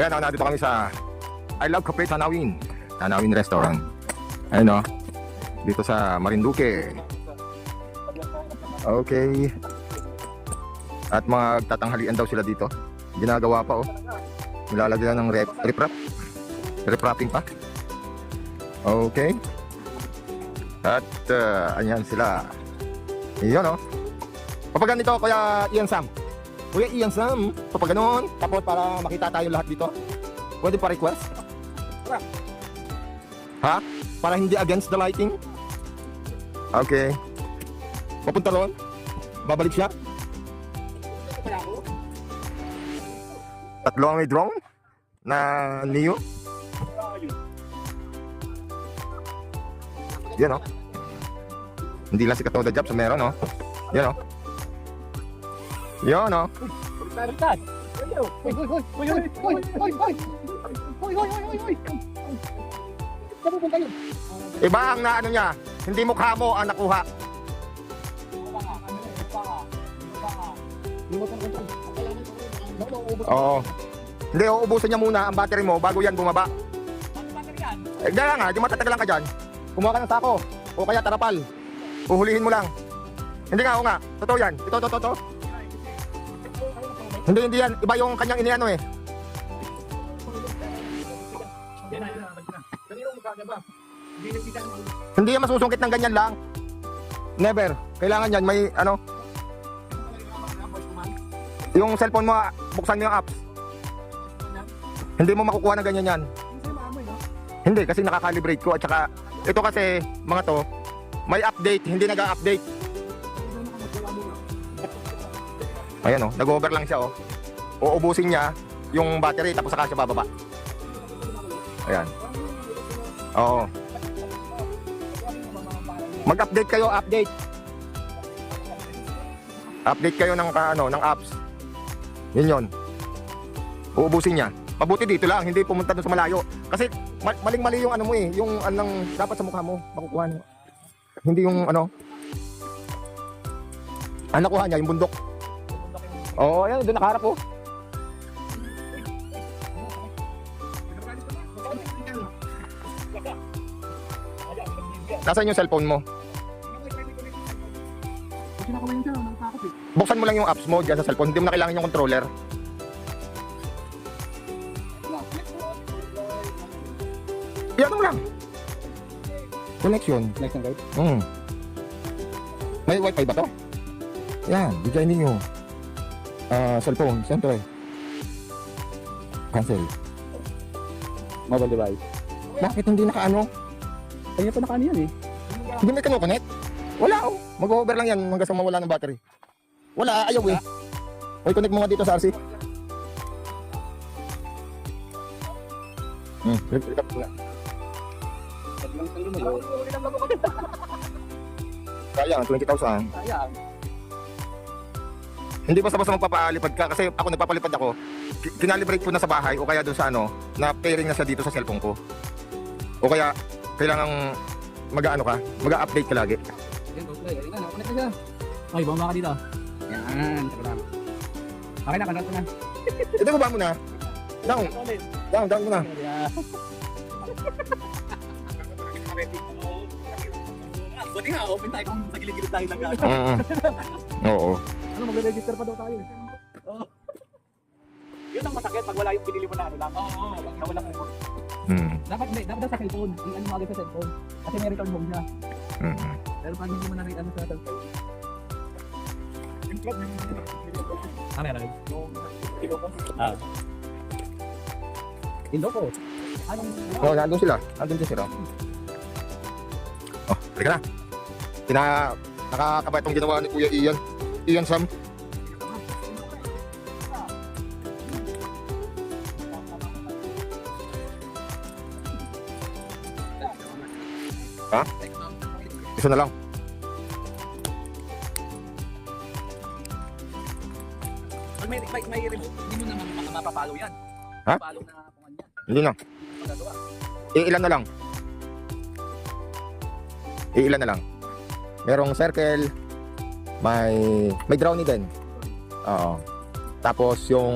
Yan o, nandito kami sa I Love Cafe Tanawin. Tanawin Restaurant. Ayun o. Dito sa Marinduque. Okay. At mga tatanghalian daw sila dito. Ginagawa pa oh. Nilalagyan ng riprap. Riprapping pa. Okay. At ayan sila. Iyon oh. Kapag ganito, Kuya Ian Sam. Kuya Ian Sam, kapag ganoon, tapos para makita tayo lahat dito. Pwede pa request? Ha? Para hindi against the lighting? Okay. Papunta roon? Babalik siya? Tatlo ang may drone? Na Neo? Yan o. Hindi lang si Katoda Jobs, meron o. Yan o. Yan o. Iba ang naano niya. Hindi mukha mo ang nakuha. Oo. Hindi, uubusin niya muna ang battery mo bago yan bumaba. Eh, kaya nga, di matatagalan ka dyan. Kumuha ka ng sako. O kaya tarapal. Uhulihin mo lang. Hindi nga, o nga. Totoo yan. Ito. Hindi yan. Iba yung kanyang iniano eh. Hindi yan masusungkit ng ganyan lang. Never. Kailangan yan. May ano. Yung cellphone mo, buksan mo yung apps. Hindi mo makukuha ng ganyan yan. Hindi, kasi nakakalibrate ko. At saka, ito kasi, mga to, may update, hindi nag-update. Ayan o, nag-over lang siya o. Uubusin niya yung battery, tapos saka siya bababa. Ayan. Oo. Mag-update kayo, update. Update kayo ng, ng apps. Yun. Uubusin niya. Mabuti dito lang, hindi pumunta doon sa malayo. Kasi maling-mali yung ano mo eh, yung anong dapat sa mukha mo, makukuha niyo. Hindi yung ano. Ang nakuha niya, yung bundok. Oo, ayan, doon nakaharap oh. Nasaan yung cellphone mo? Buksan mo lang yung apps mo dyan sa cellphone, hindi mo na kailangan yung controller. Iyan mo lang. Connection. Connection guys. May wifi ba to? Yan, bigyan ninyo. Cellphone, siyempre. Cancel. Mobile device. Bakit hindi nakaano? Kaya pa nakaano yan eh. Hindi may connect? Wala oh. Mag-over lang yan hanggang sa mawala ng battery. Wala, ayaw eh. Oy, connect mo nga dito sa RC. Click up na. Sayang, 20,000. Sayang. Hindi basta-basta magpapalipad ka kasi ako nagpapalipad ako. Kinalibrate ko na sa bahay o kaya doon sa ano, na pairing na siya dito sa cellphone ko. O kaya kailangang mag-ano ka, mag-update ka lagi. Yan, okay. Ayun na, connect na siya. Ay, bumaba ka dito. Yan, saka lang. Okay na, connect na. Ito baba mo na. Down mo na. Buti nga, open tayo kung sa gilid-gilid tayo lang. Oo. Ano, magre-register pa daw tayo. Oo. Yun ang masakit pag wala yung pinili mo na ano lang. Oo, wala kang remote. Dapat daw sa cellphone. Yung ano agad sa cellphone. Kasi may return home siya. Pero pag hindi mo na-read ano sa cellphone. Ano yan? Iloko. Anong... Oh, nandun sila. Nandun din sila. Oh, halika na. Nakakabay itong ginawa ni Kuya Ian. Ian Sam. Ha? Isa na lang. May remote. Hindi mo naman mapapalo yan. Ha? Mapapalo na kung ano yan. Hindi na. Magagawa. Ilan na lang. Ilan na lang. Merong circle. May drowny din. Oo. Tapos yung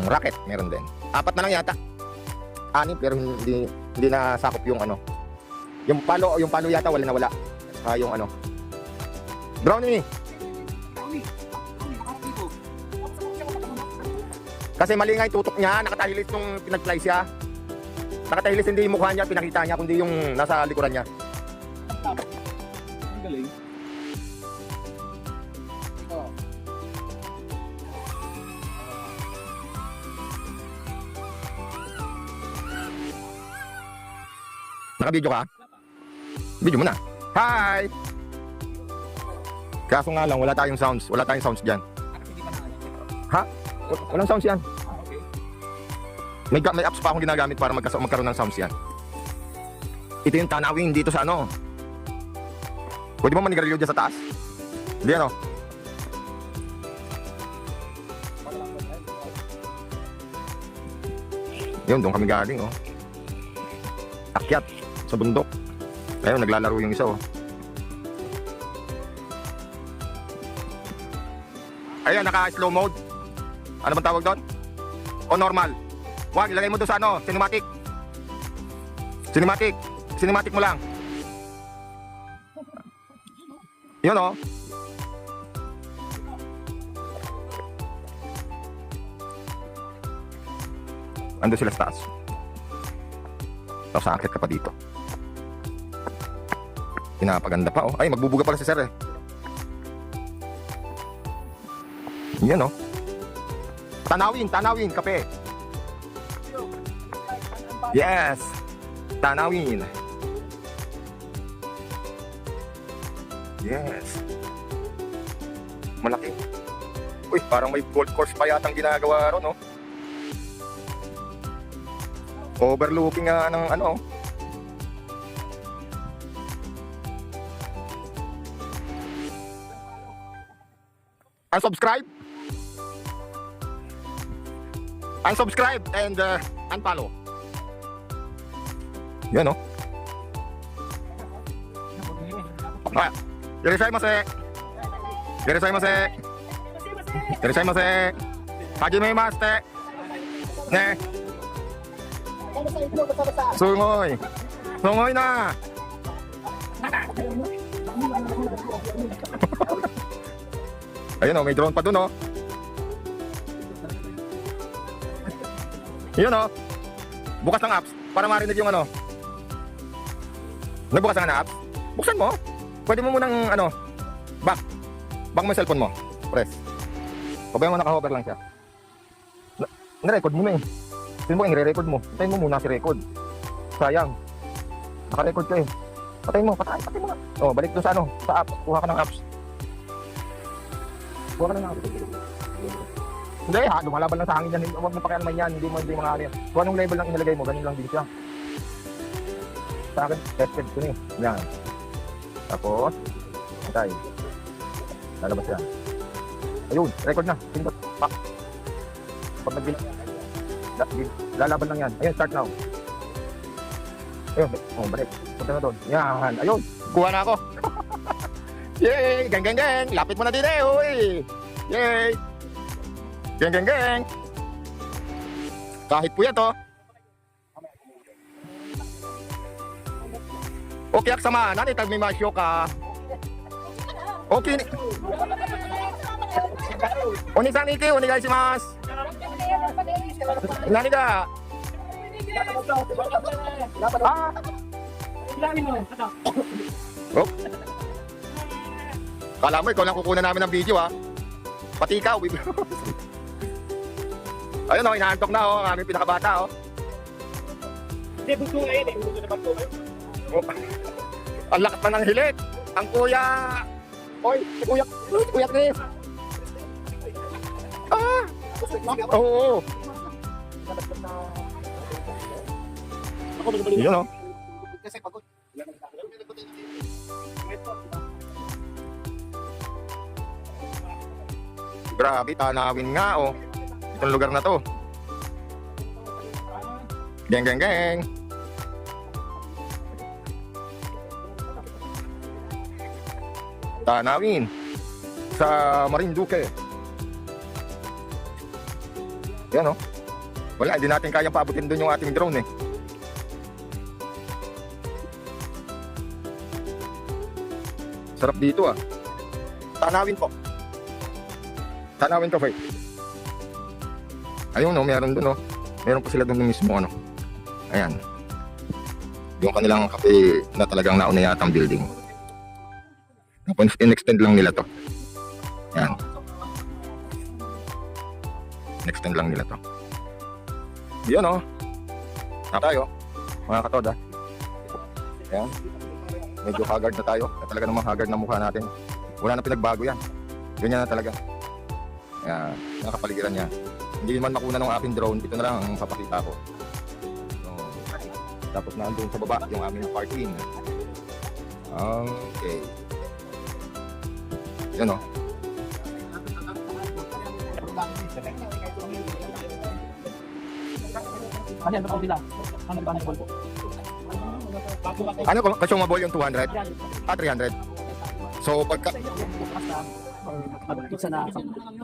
racket, meron din. 4 na lang yata. 6 pero hindi na sakop yung ano. Yung palo yata wala na wala. Yung ano. Brownie. Kasi mali nga yung tutok niya, nakatahilis nung pinag-fly siya. Nakatahilis hindi yung mukha niya, pinakita niya, kundi yung nasa likuran niya. Ang galing. Ito. Naka-video ka? Video mo na. Hi! Kaso nga lang, wala tayong sounds. Wala tayong sounds dyan. Kasi hindi pa na ano. Ha? Walang sounds yan. Okay. May apps pa akong ginagamit para magkaroon ng sounds yan. Ito yung tanawin dito sa ano. Pwede mo manigarilyo dyan sa taas? Hindi ano? Yun, doon kami galing oh. Akyat sa bundok. Ayun, naglalaro yung isa oh. Ayan, naka-slow mode. Ano bang tawag doon? O normal? Wag, ilagay mo doon sa ano, cinematic. Cinematic. Cinematic mo lang. Yun oh. Ando sila sa taas. Tapos aakit ka pa dito. Pinapaganda pa oh. Ay, magbubuga pala si sir eh. Yan oh. Tanawin, kape. Yes. Tanawin. Yes. Malaki. Uy, parang may golf course pa yatang ginagawa ron, no? Overlooking nga ng ano. Unsubscribe. Unsubscribe and unfollow. Yan, no? Ah, Irashaimase. Irashaimase. Irashaimase. Hajimemashite. Ne. Sugoy. Sugoy na. Ayun oh, may drone pa dun oh. Yun oh. Bukas ng apps para marinig yung ano. Nagbukas ang apps. Buksan mo. Pwede mo munang ano, back mo yung cellphone mo. Press. Pabayaan mo naka-hover lang siya. Nire-record mo na eh. Sino mo i-re-record mo? Patayin mo muna si record. Sayang. Naka-record ka eh. Patayin mo, patay mo nga. Oh, balik doon sa ano, sa app. Kuha ka ng apps. Kuha ka ng apps. Hindi ha, lumalaban lang sa hangin yan. Huwag mo pakialaman yan. Hindi mga ano yan. Kung anong level lang inilagay mo, ganun lang din siya. Sa akin, tested ko na eh. Yan. Tapos, patay. Lalabas yan. Ayun, record na. Pindot. Pak. Pag lalaban lang yan. Ayun, start now. Ayun, oh, balik. Punta na doon. Yan, ayun. Kuha na ako. Yay! Gang, gang, gang. Lapit mo na din eh, uy. Yay! Gang, gang, gang. Kahit po yan to. Okay, aksama. Nani, tag may masyo ka. Okay. Onisan iki, onigai shimasu. Nani ka? Ah. Oh. Kala mo, ikaw lang kukunan namin ng video ha. Pati ikaw. Ayun o, inaantok na o, ang aming pinakabata o. Hindi, gusto nga yun eh. Gusto na bato. Ang lakas pa ng hilit. Ang kuya. Oy, si kuya Chris. Ah. Oo. Yun o. Kasi pagod. Grabe, tanawin nga oh. Itong lugar na to. Geng, geng, geng. Tanawin sa Marinduque. Yan oh. Wala, hindi natin kayang paabutin doon yung ating drone eh. Sarap dito ah. Tanawin po. Tanawin ko, Faith. Ayun no, meron doon oh. Meron pa sila doon mismo ano. Ayan. Yung kanilang cafe na talagang nauna yata ang building. Tapos in-extend lang nila to. Ayan. In-extend lang nila to. Yun oh. Na tayo. Mga katoda. Ayan. Medyo haggard na tayo. Na talaga namang haggard na mukha natin. Wala na pinagbago yan. Ganyan na talaga. Ayan. Nakapaligiran niya. Hindi man makuna ng aking drone. Ito na lang ang papakita ko. So, tapos naandun sa baba yung aming parking. Okay. Yun o. Kasi ano pa sila? Ano ba ang ball? Ano consumable yung 200? 300. So pagka Pizza na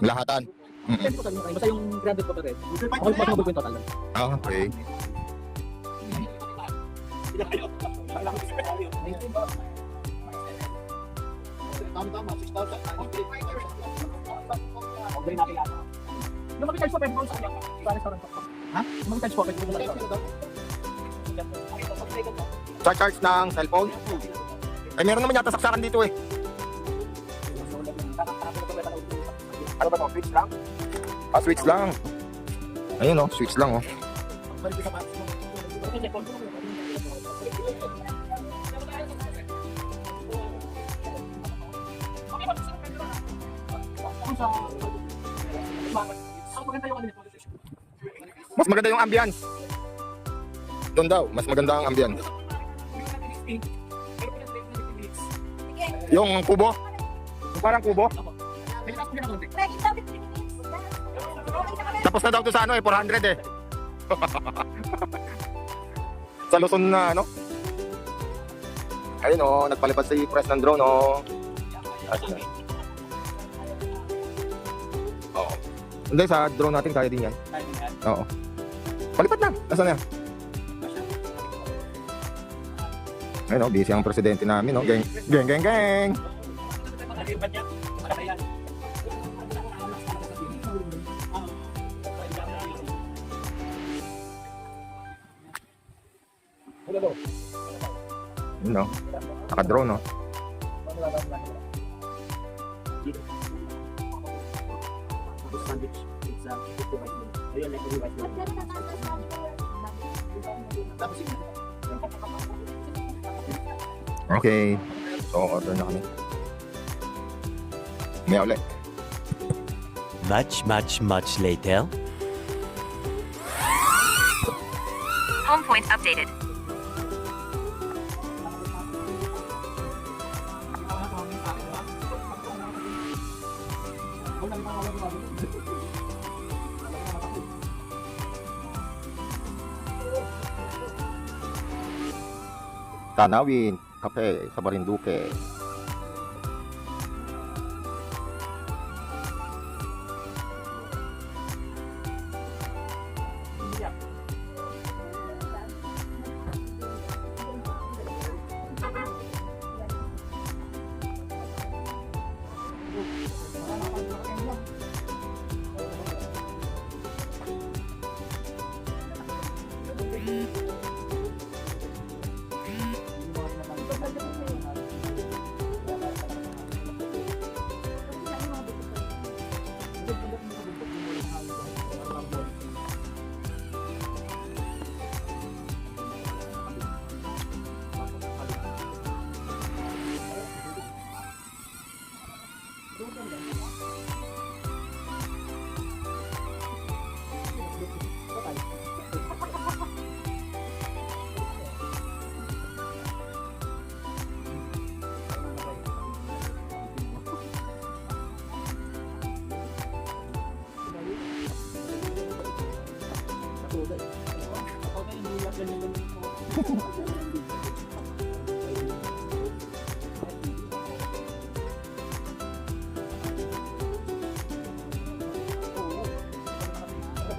lahatan. basta yung 300 ko pa rin. Okay pa yung total. Okay. Tama, 6,000. Okay natin yan. Yung mag-charge po pwede mo sa restaurant. Ha? Yung mag-charge po pwede mo sa restaurant. Charge ng cellphone? Eh meron naman yata saksakan dito eh. Ano ba to? Switch lang? Ah, switch lang. Ayun oh, switch lang oh. Mas maganda yung ambience. Doon daw, mas maganda ang ambience. Yung kubo? Yung parang kubo? Tapos na daw to sa ano eh, 400 eh. Sa Luzon na ano. Ayun oh, nagpalipad si press ng drone oh. Oo. Hindi, sa drone natin kaya din yan. Oo. Palipad na. Nasaan na? Ayun oh, busy ang presidente namin oh. Geng, geng, geng, geng. Yun no, naka-drone no. Okay, so order na kami. May ulit. Much later. Home point updated. Tanawin, kape sa Marinduque.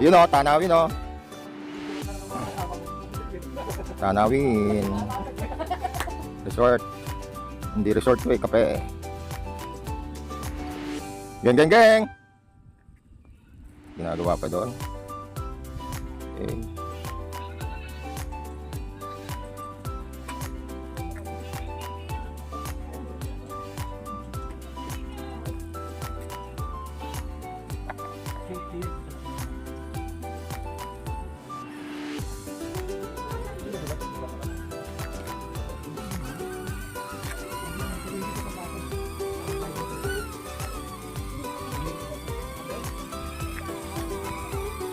Yun o, tanawin o. Tanawin. Resort. Hindi resort to eh, kape. Geng, geng, geng. Ginagawa pa doon. Okay.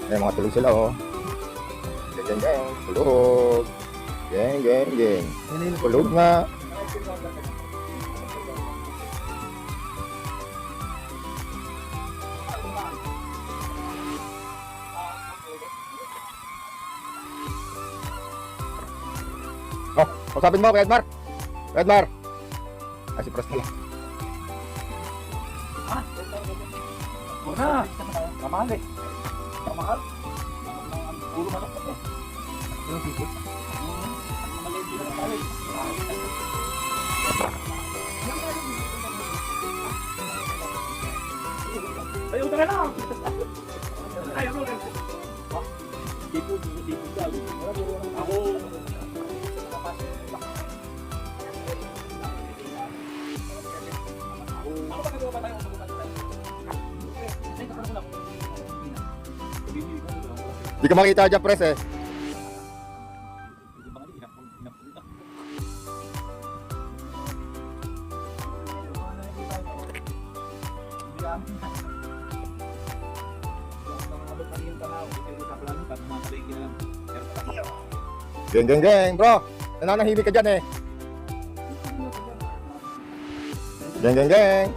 Ayan, mga tulog sila oh. Geng, geng, geng. Tulog. Geng, geng, geng. Tulog nga. Oh, usapin mo kay Edmar. Edmar. Ah, si Pras nila. Wala. Kamali. Kamahal. Puro manok ko. Pero tipo. Maliit din ang kamali. Ayaw tara na. Ayaw mo. Tipo. Ako. Di ka makita dyan, Pres eh. Geng, geng, geng, bro. Nananahimik ka dyan eh. Geng, geng, geng.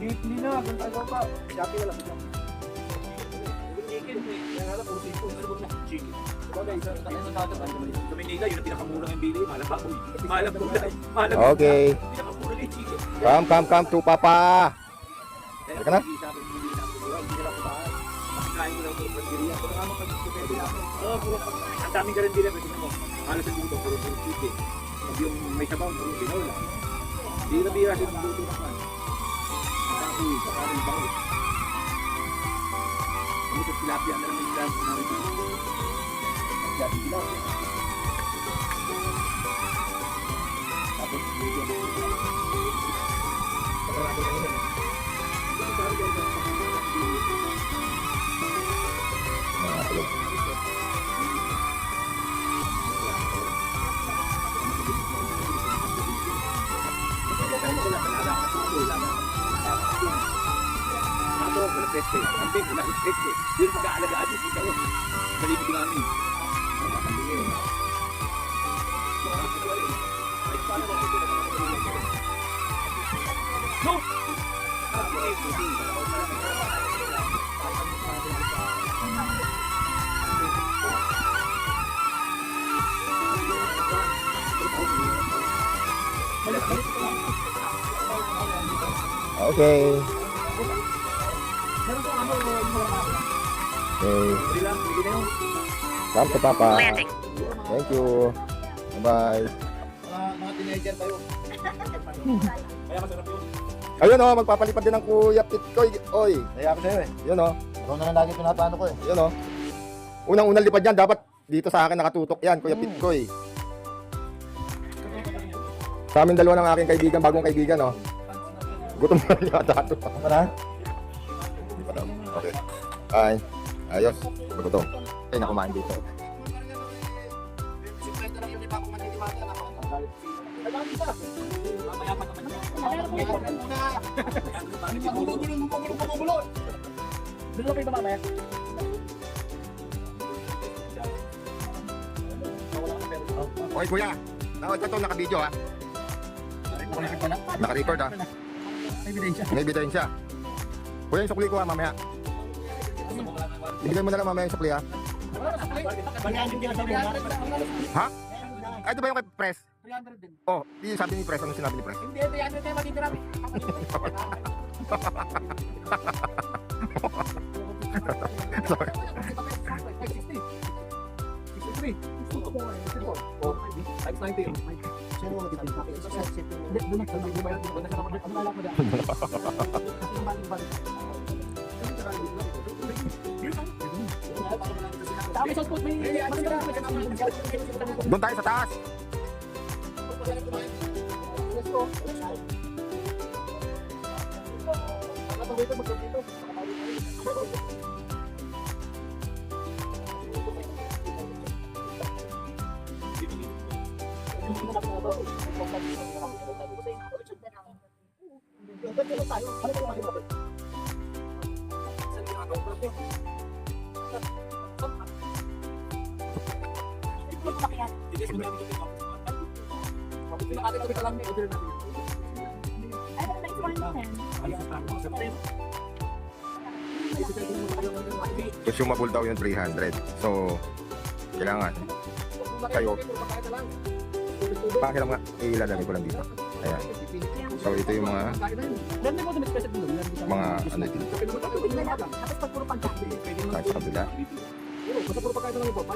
Hindi na, kung tayo pa. Shopee na lang. Chicken eh. Yan nga lang, puro seafood. Ano ba chicken? Sabagay, sa Manila, yun ang pinakamurang yung bili. Malang baboy. Malang gulay. Okay. Pinakamurang yung chicken. Come, come, come to Papa. Teka na. Kain ko lang puro pagkiriya. Kung nga magpagkipede lang. Oo, puro pagkiriya. Ang daming garanti lang. Pwede mo. Malas ang luto, puro chicken. Pag yung may sabaw, puro binola. Bira-bira silang luto naman. Uy, sakarin ba ko? Ano ito, tilapia na lang yung dance na rin. Tilapia. Tapos, video na ito. Pagkarado na yun. Hindi mo mag-aalagaan dito kayo. Malibig namin. No! Okay. Okay. Come to Papa. Landing. Thank you. Bye. Mga teenager tayo. Kaya masarap yun. Ayun oh, magpapalipad din ng Kuya Pitkoy. Oy. Kaya ako sa'yo eh. Yun oh. Ikaw na lang lagi pinapano ko eh. Yun oh. Unang-unang lipad yan, dapat dito sa akin nakatutok yan, Kuya Pitkoy. Sa amin dalawa ng aking kaibigan, bagong kaibigan oh. Gutom na rin yata ito. Para? Okay. Ay. Ayos. Gutom. Ay, nakumain dito. Doon kayo mamaya. Okay, Kuya. Ito naka-video ha. Naka-record ha. May ebidensya. Kuya, yung sukli ko ha, mamaya. Ibigay mo na lang mamaya yung sukli ha. Ha? Ay, di ba yung kay Press? 300 din. Oh, yung sabi ni Press. Ano sinabi ni Press? Hindi, 300 tayo matitira. Sorry. 560. 63. 64. Oh, times 90 yun. Sino mo dito? Hindi, doon na. Doon na. Doon na. Ang lalak mo dyan. Ang balik-balik. Dami sa spot, may Doon tayo sa taas. let's go. Consumable daw yung 300. So, kailangan kayo. Pakiram nga, ilalagay ko lang dito. Ayan. So, ito yung mga ano dito. Tayo sa kabila.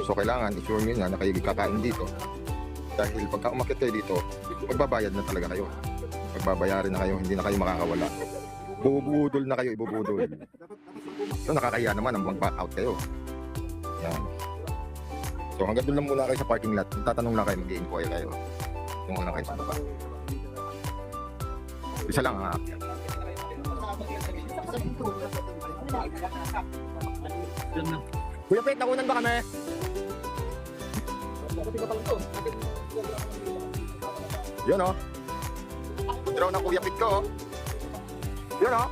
So, kailangan i-sure nyo na kayo kakain dito. Dahil pagka umakit kayo dito, magbabayad na talaga kayo. Magbabayarin na kayo, hindi na kayo makakawala. Bubudol na kayo, ibubudol. So, nakakahiya naman ang mag-back out kayo. Yan. So, hanggang doon lang muna kayo sa parking lot. Tatanong lang kayo, mag-i-inquire kayo. Kung ano kayo sa baba. Isa lang ha. Kuya Pet, nakunan ba kami? Yun o. Draw ng Kuya Pet ko o. Yun o.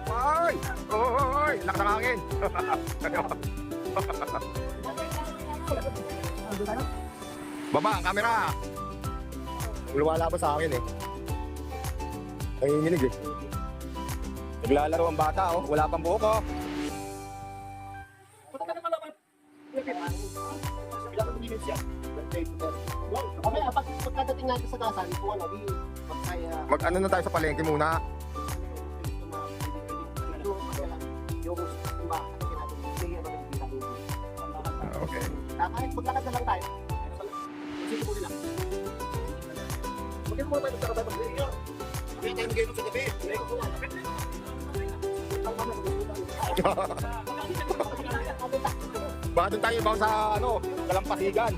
Ay! Oy! Lakas ng hangin. Baba ang camera. Lumalabas sa akin eh. Nanginginig eh. Naglalaro ang bata oh. Wala pang buhok oh. Mamaya, pagkadating natin sa tasan, kung ano, di magsaya. Mag-ano na tayo sa palengke muna. Okay. Kahit maglakad na lang tayo. Kaya tayo mag-inom sa gabi. Baka doon tayo bawa sa ano, Kalampasigan.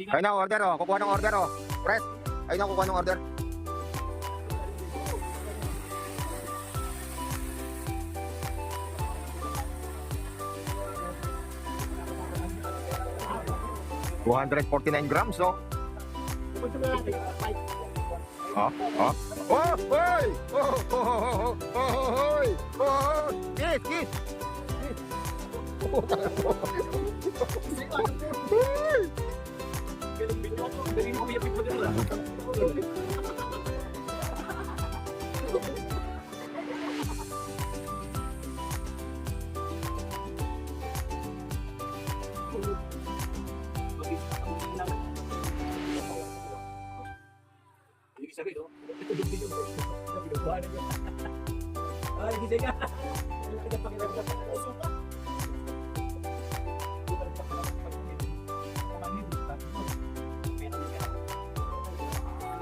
Ayun na order oh, kukuha ng order oh. Press, ayun na kukuha ng order. $249 grams oh. Oh, oh. Oh, hoy! Oh, oh, oh, oh, hoy! Oh, kiss, kiss!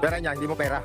Pera niya, hindi mo pera.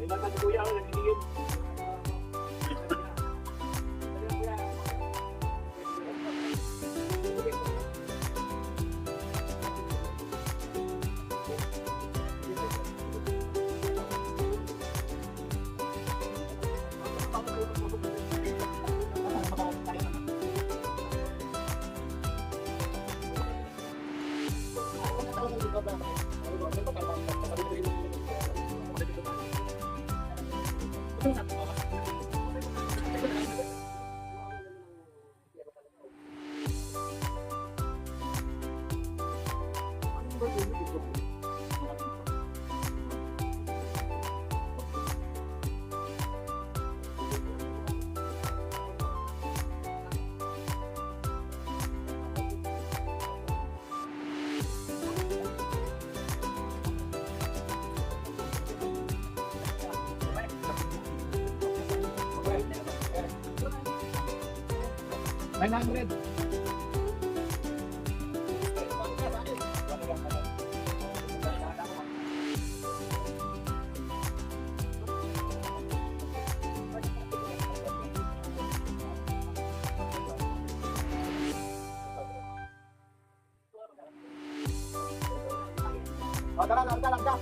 Kailangan ni Kuya, nagiging. $900. O, tara, larga.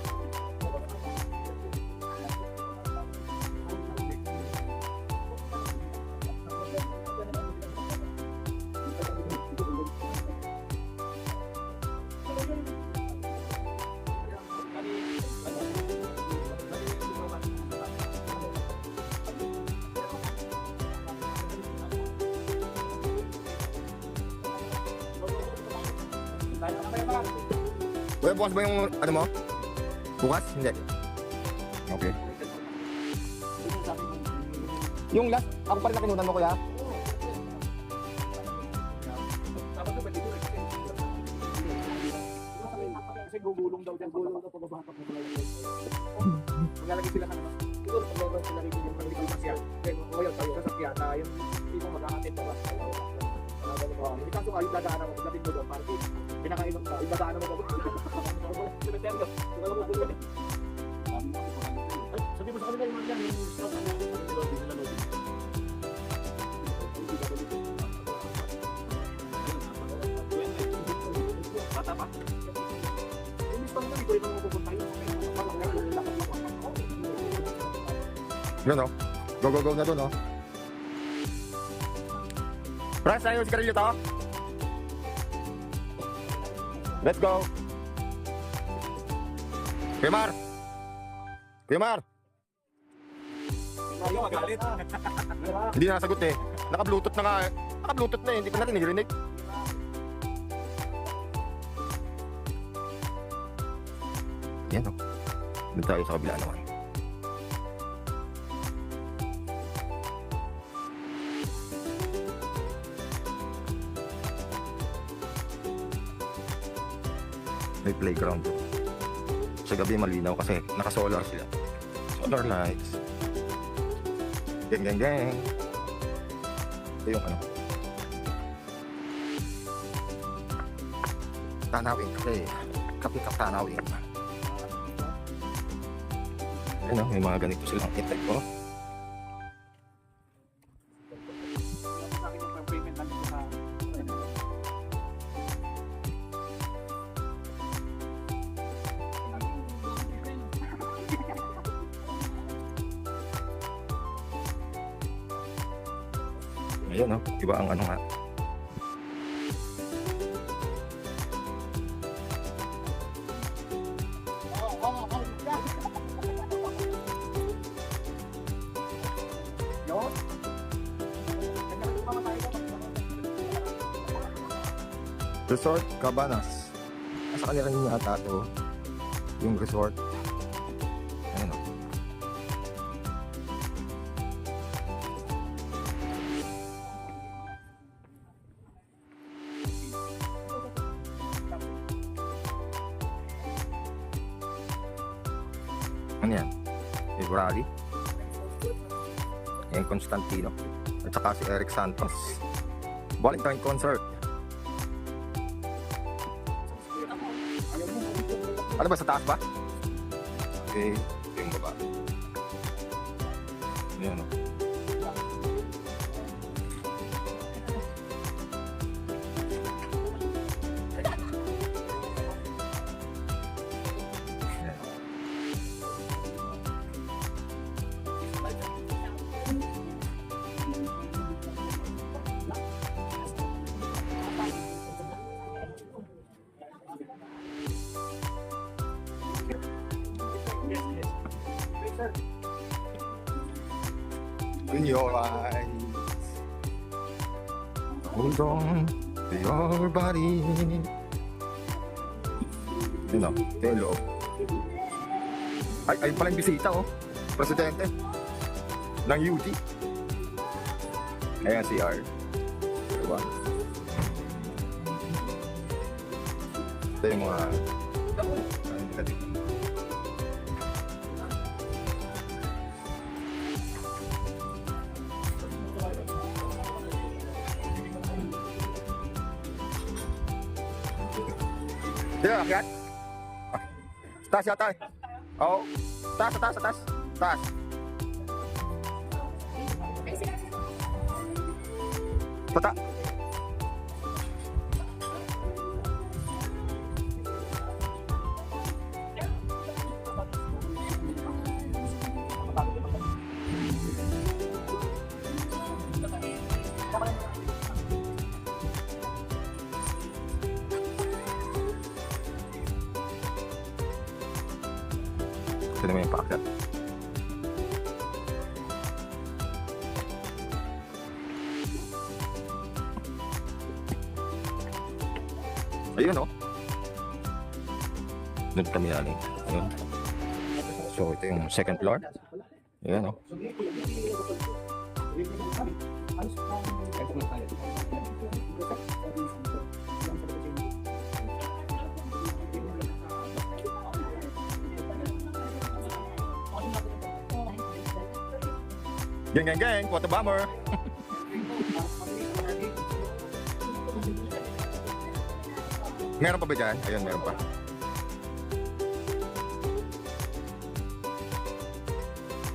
Kuya, bukas ba yung ano mo? Bukas? Hindi. Okay. Yung last, ako pa rin na kinunan mo, kuya. Kasi gugulong daw dyan. Gulong daw pagbabatak mo. Maglalagay sila ka naman. Siguro pagbabatak sila rin yung paglikod na siya. Ngayon tayo sasakyan na yung tipong mag-aatid pa ba? Hindi kaso kayo dadaanan mo. Lapit mo doon. Parang pinakainom ka. Ibadaanan mo ba? Cemeterio. Sabi mo sa kanila yung mga yan. Yung stop na sila lobby. Bata pa. Yung stop na dito rin ang pupunta yun. Yun o. Go na dun o. Pras, tayo si Carillo to. Let's go. Kuya Mar. Ayaw, magalit. Hindi na nasagot eh. Naka-bluetooth na nga eh. Naka-bluetooth na eh. Hindi pa natin nirinig. Yan o. Doon tayo sa kabila naman. May playground. Sa gabi malinaw kasi naka-solar sila. Solar lights. Geng. Ito yung ano. Tanawin kasi. Kapitak tanawin. Ayun o, may mga ganito silang effect ko. Ayun o, iba ang ano nga. Resort Cabanas. Sa kanila rin yata ito yung resort. Ayun o. Ano yan? February. Yan Constantino. At saka si Eric Santos. Valentine concert. Ano ba, sa taas ba? Okay, ito yung baba. Ayan o. In your eyes, hold on to your body. Yun o, ito yung loob. Ay pala yung bisita oh. Presidente ng UT. Ayan si R. Diba? Ito yung mga ano nila dito. Dito, akyat. Taas yata eh. Oo. Taas. Taas. Tata. Ito naman yung paakyat. Ayun oh. Doon kami naling. Ayun. So ito yung second floor. Ayun oh. Geng, Quota Bomber. Meron pa ba dyan? Ayun, meron pa.